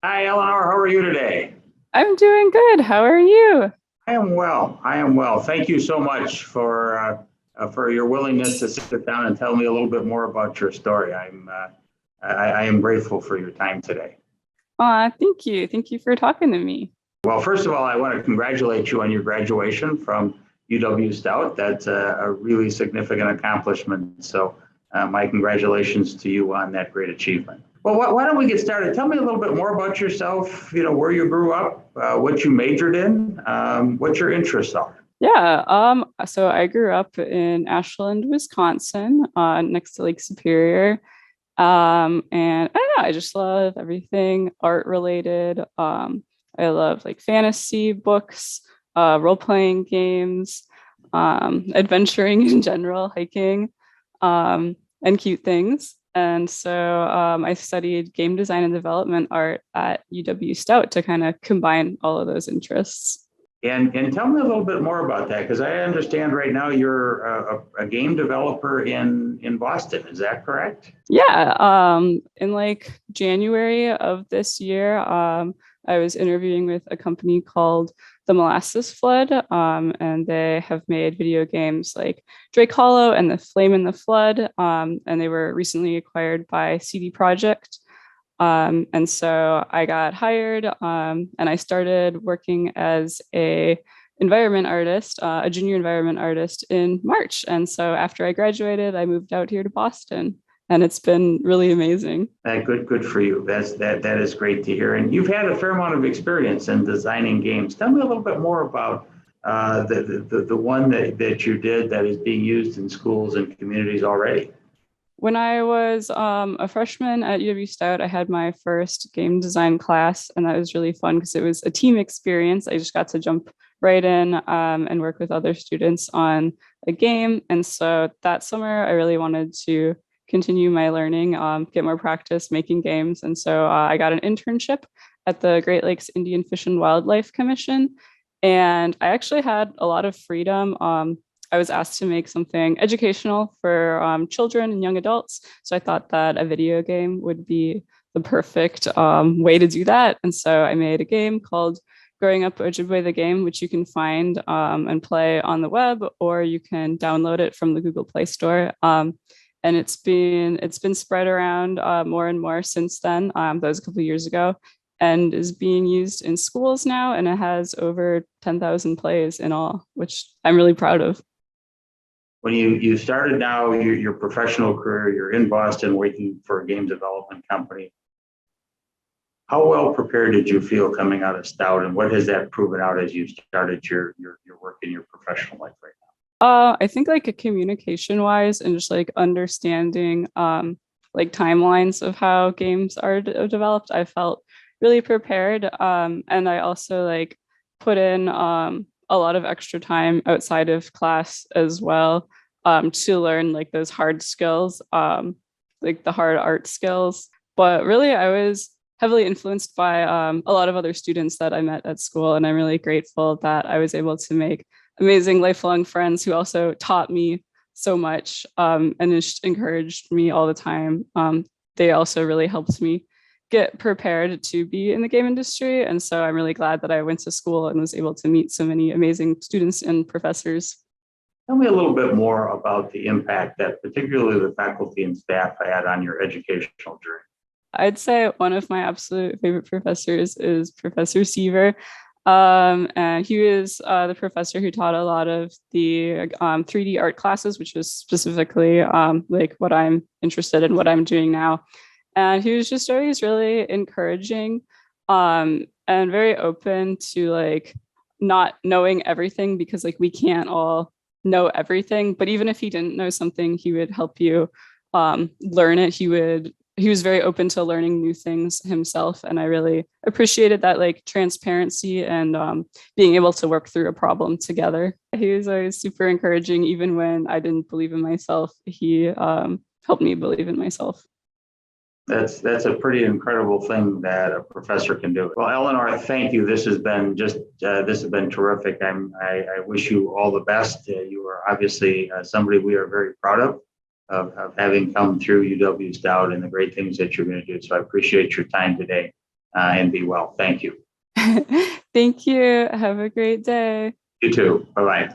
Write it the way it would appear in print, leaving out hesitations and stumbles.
Hi, Eleanor. How are you today? I'm doing good. How are you? I am well. I am well. Thank you so much for your willingness to sit down and tell me a little bit more about your story. I am grateful for your time today. Thank you. Thank you for talking to me. Well, first of all, I want to congratulate you on your graduation from UW-Stout. That's a really significant accomplishment. So, my congratulations to you on that great achievement. Well, why don't we get started? Tell me a little bit more about yourself. Where you grew up, what you majored in, what your interests are. So I grew up in Ashland, Wisconsin, next to Lake Superior. And I don't know, I just love everything art related. I love like fantasy books, role-playing games, adventuring in general, hiking, and cute things. And so I studied game design and development art at UW-Stout to kind of combine all of those interests. And tell me a little bit more about that, because I understand right now you're a game developer in Boston. Is that correct? In like January of this year, I was interviewing with a company called The Molasses Flood, and they have made video games like Drake Hollow and The Flame in the Flood, and they were recently acquired by CD Projekt. And so I got hired, and I started working as a junior environment artist in March. And so after I graduated, I moved out here to Boston, and it's been really amazing. Good for you. That is great to hear. And you've had a fair amount of experience in designing games. Tell me a little bit more about the one that you did that is being used in schools and communities already. When I was a freshman at UW-Stout, I had my first game design class, and that was really fun because it was a team experience. I just got to jump right in and work with other students on a game. And so that summer, I really wanted to continue my learning, get more practice making games. And so I got an internship at the Great Lakes Indian Fish and Wildlife Commission. And I actually had a lot of freedom. I was asked to make something educational for children and young adults. So I thought that a video game would be the perfect way to do that. And so I made a game called Growing Up Ojibwe the Game, which you can find and play on the web, or you can download it from the Google Play Store. And it's been spread around more and more since then. That was a couple of years ago, and is being used in schools now, and it has over 10,000 plays in all, which I'm really proud of. When you started now your professional career, you're in Boston working for a game development company. How well prepared did you feel coming out of Stout, and what has that proven out as you started your work in your professional life right I think like communication wise and just like understanding like timelines of how games are developed, I felt really prepared. And I also like put in a lot of extra time outside of class as well to learn like those hard skills, like the hard art skills. But really, I was heavily influenced by a lot of other students that I met at school, and I'm really grateful that I was able to make amazing lifelong friends who also taught me so much and just encouraged me all the time. They also really helped me get prepared to be in the game industry. And so I'm really glad that I went to school and was able to meet so many amazing students and professors. now? Tell me a little bit more about the impact that particularly the faculty and staff had on your educational journey. I'd say one of my absolute favorite professors is Professor Seaver. And he was the professor who taught a lot of the 3D art classes, which was specifically like what I'm interested in, what I'm doing now. And he was just always really encouraging and very open to like not knowing everything, because like we can't all know everything. But even if he didn't know something, he would help you learn it. He was very open to learning new things himself, and I really appreciated that like transparency and being able to work through a problem together. He was always super encouraging, even when I didn't believe in myself. He helped me believe in myself. That's a pretty incredible thing that a professor can do. Well, Eleanor, thank you. This has been terrific. I wish you all the best. You are obviously somebody we are very proud of having come through UW Stout and the great things that you're going to do. So I appreciate your time today. and be well. Thank you. Thank you. Have a great day. You too. Bye-bye.